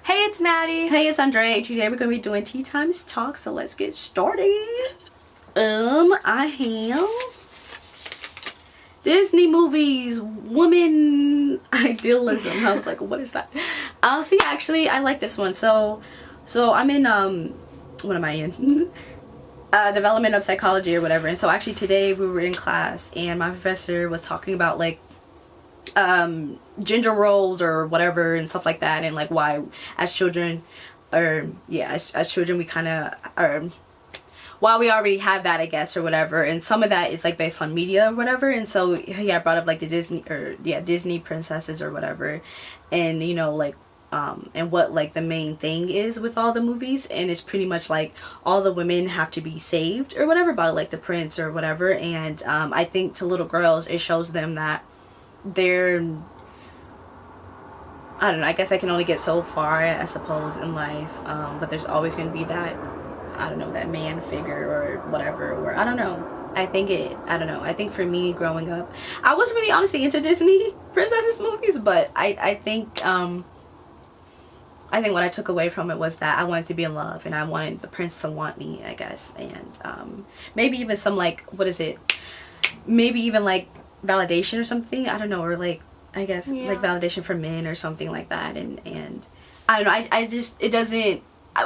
Hey, it's Maddie. Hey, it's Andrea. Today we're going to be doing Tea Times Talk, so let's get started. I have Disney movies, woman idealism. I was like, what is that? See, actually, I like this one. So I'm in, what am I in? Development of psychology or whatever. And so actually today we were in class and my professor was talking about like gender roles or whatever and stuff like that, and like why as children, or yeah, as children we kind of while we already have that, I guess, or whatever, and some of that is like based on media or whatever. And so yeah, I brought up like the Disney princesses or whatever, and you know, like and what like the main thing is with all the movies, and it's pretty much like all the women have to be saved or whatever by like the prince or whatever. And I think to little girls it shows them that they're, I don't know, I guess I can only get so far, I suppose, in life, but there's always going to be that, I don't know, that man figure or whatever, or I don't know. I don't know, I think for me growing up, I wasn't really honestly into Disney princesses movies, but I think what I took away from it was that I wanted to be in love and I wanted the prince to want me, I guess, and maybe even some like, what is it, maybe even like validation or something, I don't know, or like, I guess, yeah, like validation for men or something like that. And I don't know, I just, it doesn't,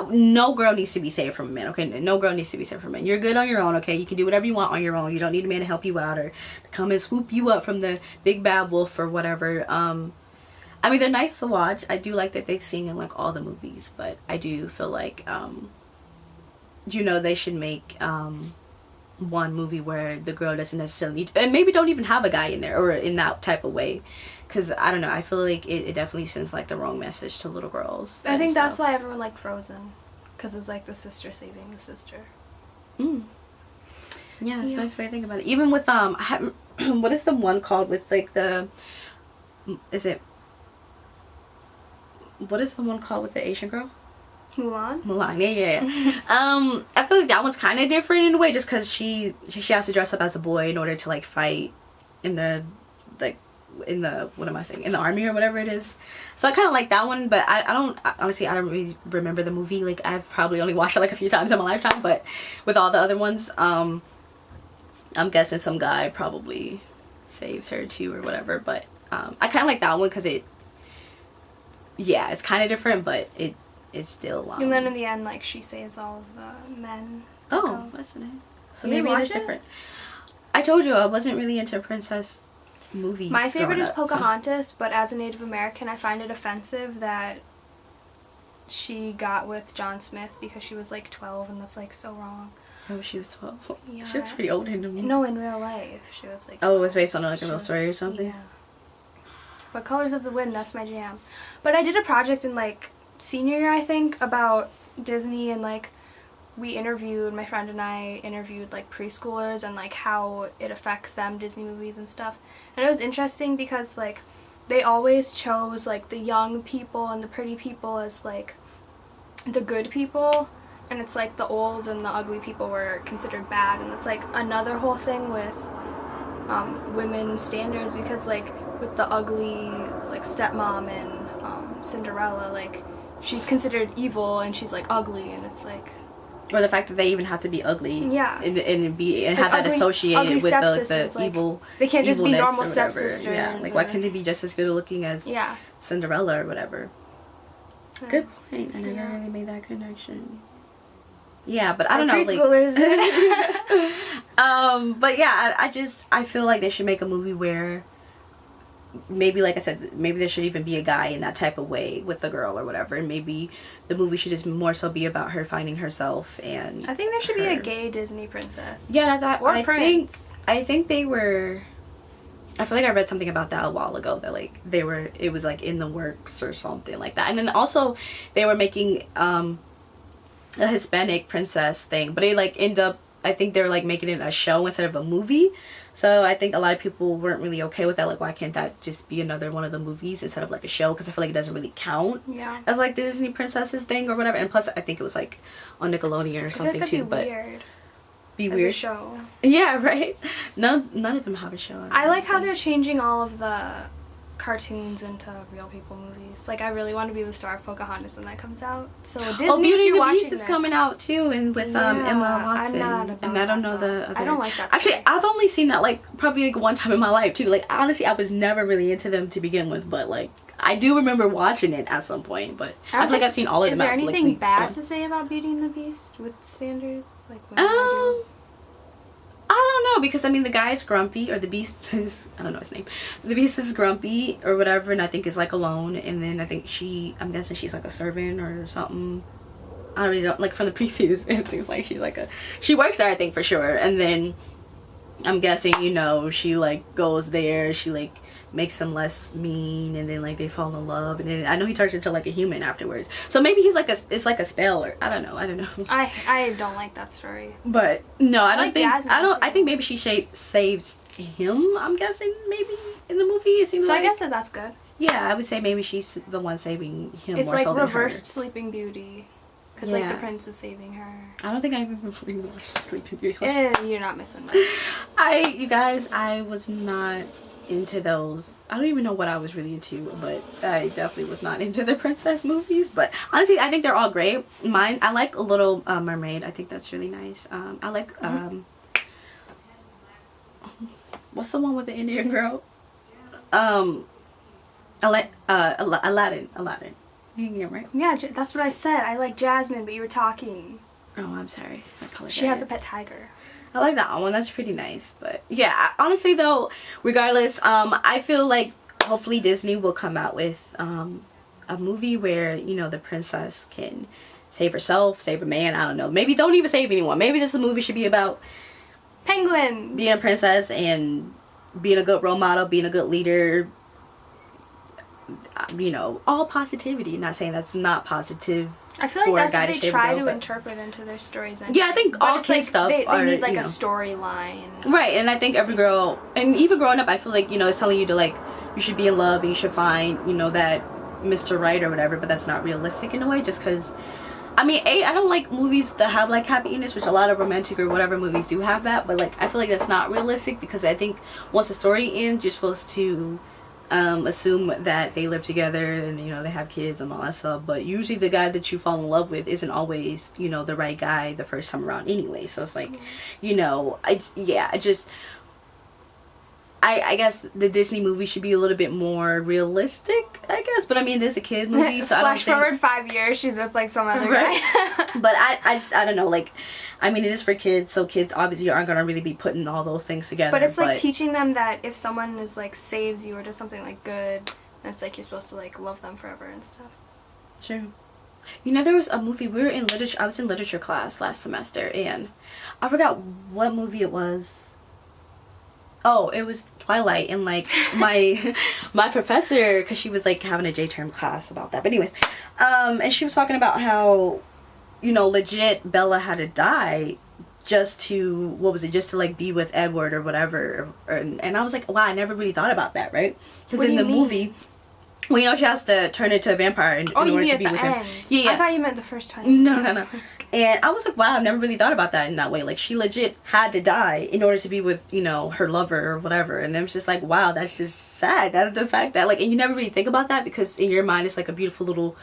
no girl needs to be saved from a man, okay? No girl needs to be saved from a man. You're good on your own, okay? You can do whatever you want on your own. You don't need a man to help you out or to come and swoop you up from the big bad wolf or whatever. I mean, they're nice to watch. I do like that they sing in like all the movies, but I do feel like you know, they should make one movie where the girl doesn't necessarily need to, and maybe don't even have a guy in there or in that type of way, because I don't know, I feel like it definitely sends like the wrong message to little girls. I think that's why everyone liked Frozen, because it was like the sister saving the sister. Yeah, it's a nice way to think about it. Even with what is the one called with like the, what is the one called with the Asian girl? Mulan, yeah. I feel like that one's kind of different in a way, just because she has to dress up as a boy in order to like fight in the, like, in the, what am I saying, in the army or whatever it is. So I kind of like that one, but I don't really remember the movie. Like, I've probably only watched it like a few times in my lifetime, but with all the other ones, I'm guessing some guy probably saves her too or whatever. But I kind of like that one because it, yeah, it's kind of different, but it's still and then in the end, like, she saves all of the men. Oh, that's nice. So maybe it is different. I told you I wasn't really into princess movies. My favorite is Pocahontas, but as a Native American, I find it offensive that she got with John Smith because she was like 12, and that's like so wrong. Oh, she was 12. Yeah. She looks pretty old to me. No, in real life, she was like 12. Oh, it was based on like a real story or something? Yeah. But Colors of the Wind, that's my jam. But I did a project in like senior year, I think, about Disney, and like my friend and I interviewed like preschoolers and like how it affects them, Disney movies and stuff. And it was interesting because like they always chose like the young people and the pretty people as like the good people, and it's like the old and the ugly people were considered bad. And it's like another whole thing with women's standards, because like with the ugly like stepmom and Cinderella, like she's considered evil and she's like ugly, and it's like, or the fact that they even have to be ugly, yeah, and have that associated with the like, evil. They can't just be normal stepsisters. Yeah, like why can't they be just as good looking as Cinderella or whatever? Yeah. Good point. I never really made that connection. Yeah, but I don't know, preschoolers. Like, but yeah, I feel like they should make a movie where maybe, like I said, maybe there should even be a guy in that type of way with the girl or whatever, and maybe the movie should just more so be about her finding herself. And I think there should be a gay Disney princess. Yeah, I prince. think they were. I feel like I read something about that a while ago, that like it was like in the works or something like that. And then also they were making a Hispanic princess thing, but it like ended up, I think they were like making it a show instead of a movie. So I think a lot of people weren't really okay with that. Like, why can't that just be another one of the movies instead of like a show? Because I feel like it doesn't really count as like the Disney princesses thing or whatever. And plus, I think it was like on Nickelodeon or something too. But be weird. As a show. Yeah, right. None of them have a show. I like how they're changing all of the cartoons into real people movies. Like, I really want to be the star of Pocahontas when that comes out. So Disney, Oh, Beauty if you're and the watching Beast is this, coming out too, and with Emma Watson. I'm not about and I don't that, know though. the other. I don't like that. Actually, story. I've only seen that like probably like one time in my life too. Like honestly, I was never really into them to begin with, but like I do remember watching it at some point. But I feel like I've seen all of them. Is there anything like, bad to say about Beauty and the Beast with standards? Like, what I don't know, because I mean the guy's grumpy, or the beast is, I don't know his name, the beast is grumpy or whatever, and I think is like alone, and then I think I'm guessing she's like a servant or something. I really don't, like from the previews it seems like she works there, I think, for sure. And then I'm guessing, you know, she like goes there, she like makes him less mean, and then like they fall in love, and then I know he turns into like a human afterwards. So maybe he's like it's like a spell, or I don't know. I don't like that story. But no, I don't like think Jasmine, I think maybe she saves him, I'm guessing, maybe in the movie it seems so like. I guess that's good. Yeah, I would say maybe she's the one saving him. It's more like so than reversed her. Sleeping Beauty, because like the prince is saving her. I don't think I've ever really watched Sleeping Beauty. You're not missing much. You guys, I was not into those. I don't even know what I was really into, but I definitely was not into the princess movies. But honestly, I think they're all great. I like a Little Mermaid. I think that's really nice. I like what's the one with the Indian girl? Aladdin. You can get right. Yeah, that's what I said. I like Jasmine, but you were talking. Oh, I'm sorry. She has a pet tiger. I like that one. That's pretty nice. But yeah, honestly though, regardless, I feel like hopefully Disney will come out with a movie where, you know, the princess can save herself, save a man. I don't know. Maybe don't even save anyone. Maybe just the movie should be about penguins, being a princess and being a good role model, being a good leader. You know, all positivity. Not saying that's not positive. I feel like that's what they try to interpret into their stories. Yeah, I think all kids stuff they need like a know, storyline. Right, and I think every girl, and even growing up, I feel like, you know, it's telling you to like, you should be in love and you should find, you know, that Mr. Right or whatever, but that's not realistic in a way, just because, I mean, I don't like movies that have like happy endings, which a lot of romantic or whatever movies do have that, but like, I feel like that's not realistic, because I think once the story ends, you're supposed to assume that they live together and, you know, they have kids and all that stuff, but usually the guy that you fall in love with isn't always, you know, the right guy the first time around anyway. So it's like, you know, I guess the Disney movie should be a little bit more realistic, I guess, but I mean, it is a kid movie, so Flash forward 5 years, she's with like some other guy. But I don't know, like, I mean, it is for kids, so kids obviously aren't gonna really be putting all those things together. But it's like teaching them that if someone is like saves you or does something like good, then it's like you're supposed to like love them forever and stuff. True. You know, there was a movie, I was in literature class last semester, and I forgot what movie it was. Oh, it was Twilight, and like my professor, because she was like having a J-term class about that, but anyways, and she was talking about how, you know, legit Bella had to die just to, just to like be with Edward or whatever, and I was like, wow, I never really thought about that, right? Because in the movie, well, you know, she has to turn into a vampire in order to be with him. Yeah, I thought you meant the first time. No. And I was like, wow, I've never really thought about that in that way. Like, she legit had to die in order to be with, you know, her lover or whatever. And it was just like, wow, that's just sad. That the fact that, like, and you never really think about that, because in your mind it's like a beautiful little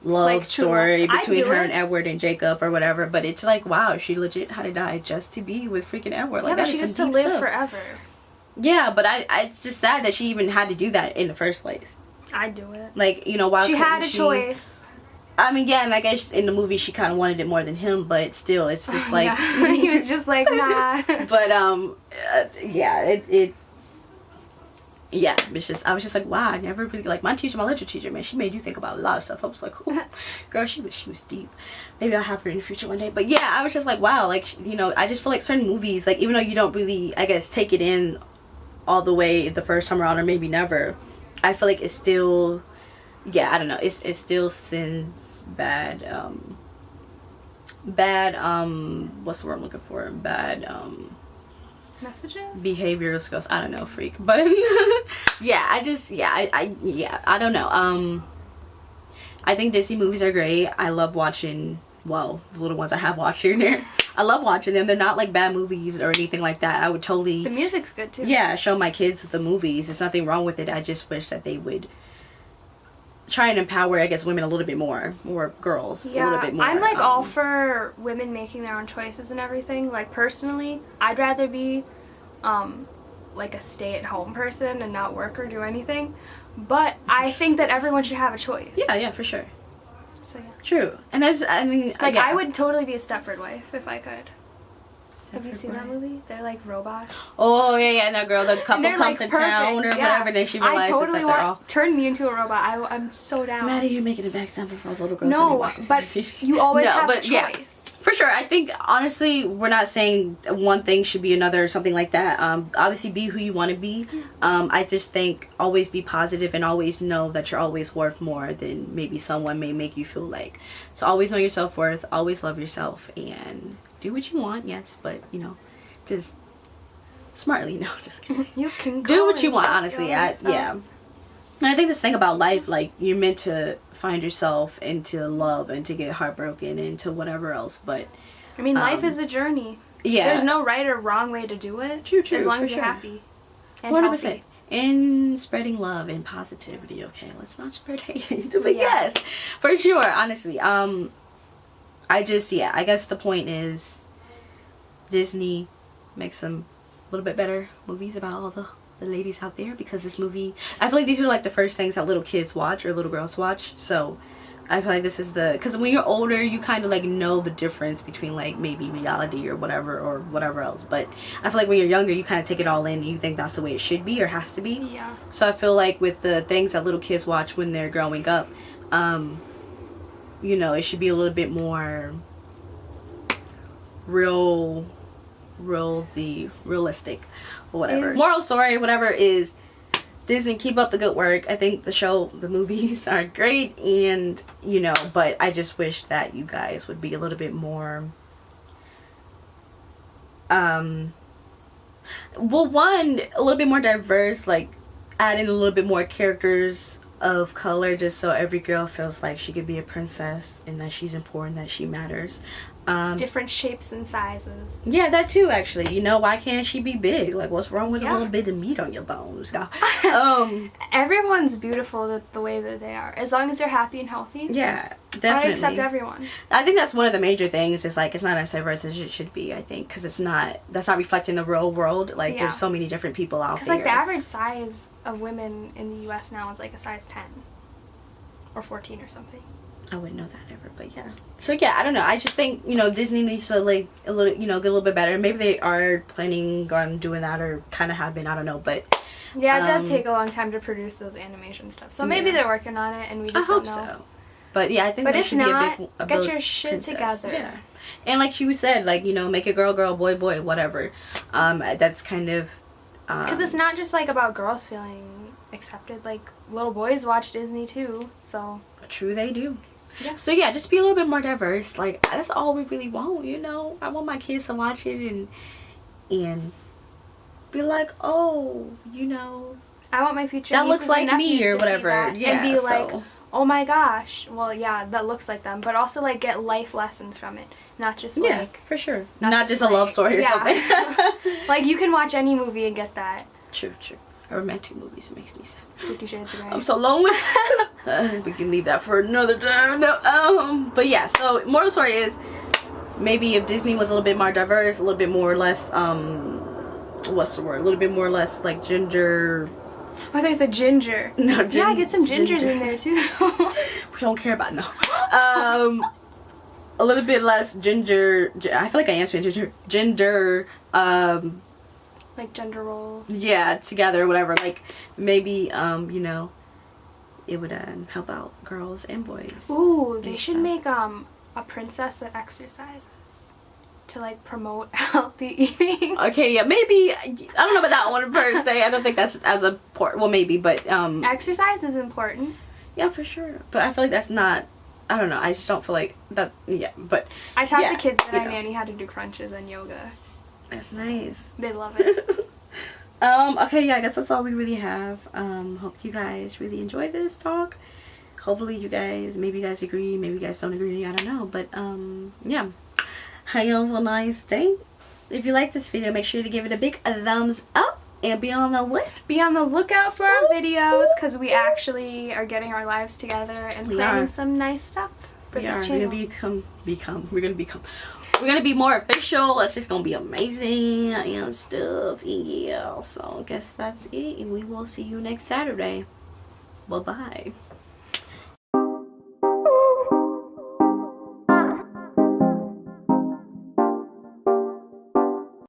love story between her and Edward and Jacob or whatever. But it's like, wow, she legit had to die just to be with freaking Edward. Like, yeah, but she gets to live forever. Yeah, but it's just sad that she even had to do that in the first place. I'd do it. Like, you know, why she had a choice. I mean, yeah, and I guess in the movie she kind of wanted it more than him, but still, it's just like... Yeah. He was just like, nah. But, yeah, yeah, it's just, I was just like, wow, I never really, like, my literature teacher, man, she made you think about a lot of stuff. I was like, oh, girl, she was deep. Maybe I'll have her in the future one day. But yeah, I was just like, wow, like, you know, I just feel like certain movies, like, even though you don't really, I guess, take it in all the way the first time around, or maybe never, I feel like it's still... Yeah, I don't know. It still sends bad what's the word I'm looking for? Bad messages? Behavioral skills. I don't know, freak. But yeah, I don't know. I think Disney movies are great. I love watching, well, the little ones I have watched here and there. I love watching them. They're not like bad movies or anything like that. I would totally, The music's good too. yeah, show my kids the movies. There's nothing wrong with it. I just wish that they would try and empower, I guess, women a little bit more girls a little bit more. I'm like all for women making their own choices and everything. Like personally, I'd rather be like a stay-at-home person and not work or do anything. But I think that everyone should have a choice. Yeah, for sure. So yeah. True. And I mean, like yeah. I would totally be a Stepford wife if I could. Have you Stepford seen that wife? movie? They're like robots. Oh yeah, and that girl, the couple they're, comes like, to town or perfect, whatever, and then she realizes I totally that they're all. turn me into a robot. I'm so down. Maddie, you're making a bad example for all the little girls. No, but you always have a choice. Yeah. For sure. I think, honestly, we're not saying one thing should be another or something like that. Obviously, be who you want to be. I just think always be positive and always know that you're always worth more than maybe someone may make you feel like. So always know your self-worth. Always love yourself. And do what you want, yes. But, you know, just smartly. No, just kidding. You can do what you want, go honestly. yourself. Yeah. And I think this thing about life, like, you're meant to find yourself and to love and to get heartbroken and to whatever else, but... I mean, life is a journey. Yeah. There's no right or wrong way to do it. True, as long for as you're sure. happy and 100%. healthy. And spreading love and positivity, okay? Let's not spread hate. But Yeah. yes, for sure, honestly. I just, yeah, I guess the point is Disney makes some a little bit better movies about all the ladies out there, because this movie, I feel like these are like the first things that little kids watch or little girls watch. So I feel like this is because when you're older, you kind of like know the difference between like maybe reality or whatever else. But I feel like when you're younger, you kind of take it all in and you think that's the way it should be or has to be. Yeah. So I feel like with the things that little kids watch when they're growing up, you know, it should be a little bit more realistic or whatever. Moral story, whatever, is Disney, keep up the good work. I think the movies are great, and you know, but I just wish that you guys would be a little bit more well, one, a little bit more diverse, like add in a little bit more characters of color, just so every girl feels like she could be a princess and that she's important, that she matters. Different shapes and sizes. Yeah, that too, actually. You know, why can't she be big? Like, what's wrong with a little bit of meat on your bones? No. Everyone's beautiful the way that they are, as long as they're happy and healthy. Yeah, definitely. I accept everyone. I think that's one of the major things, is like, it's not as diverse as it should be, I think, because that's not reflecting the real world. Like, there's so many different people out there. Because like the average size of women in the US now is like a size 10 or 14 or something. I wouldn't know that ever, but yeah. So yeah, I don't know. I just think, you know, Disney needs to like a little, you know, get a little bit better. Maybe they are planning on doing that, or kind of have been. I don't know, but yeah, it does take a long time to produce those animation stuff. So maybe they're working on it, and we just don't know. I hope so. But yeah, I think there should be a get your shit princess. together. Yeah. And like she said, like, you know, make it girl, girl, boy, boy, whatever. That's kind of because it's not just like about girls feeling accepted. Like little boys watch Disney too. So true, they do. Yeah. So yeah, just be a little bit more diverse. Like, that's all we really want, you know. I want my kids to watch it and be like, oh, you know, I want my future that looks like me or to whatever. Yeah, and be like, oh my gosh, well, yeah, that looks like them. But also like get life lessons from it, not just like for sure, not just a love story or something. Like you can watch any movie and get that. True. Romantic movies makes me sad. 50 Shades of Grey. I'm so lonely. We can leave that for another time. No, but yeah. So moral story is, maybe if Disney was a little bit more diverse, a little bit more or less, what's the word? A little bit more or less like ginger. I thought you said ginger. No, yeah, get some gingers in there too. We don't care about a little bit less ginger. I feel like I am saying gender. Like gender roles. Yeah, together, whatever. Like maybe, you know, it would help out girls and boys. Ooh, they should make a princess that exercises to like promote healthy eating. Okay, yeah, maybe. I don't know about that one per se. I don't think that's as important. Well, maybe, but exercise is important. Yeah, for sure. But I feel like that's not. I don't know. I just don't feel like that. Yeah, but I taught the kids that I nanny how to do crunches and yoga. That's nice. They love it. Okay, yeah, I guess that's all we really have. Hope you guys really enjoyed this talk. Hopefully maybe you guys agree, maybe you guys don't agree, I don't know. But, yeah. Have a nice day. If you like this video, make sure to give it a big thumbs up. And be on the what? Be on the lookout for our videos, because we actually are getting our lives together and planning some nice stuff for this channel. We're gonna be more official. It's just gonna be amazing and stuff. Yeah. So I guess that's it, and we will see you next Saturday. Bye bye.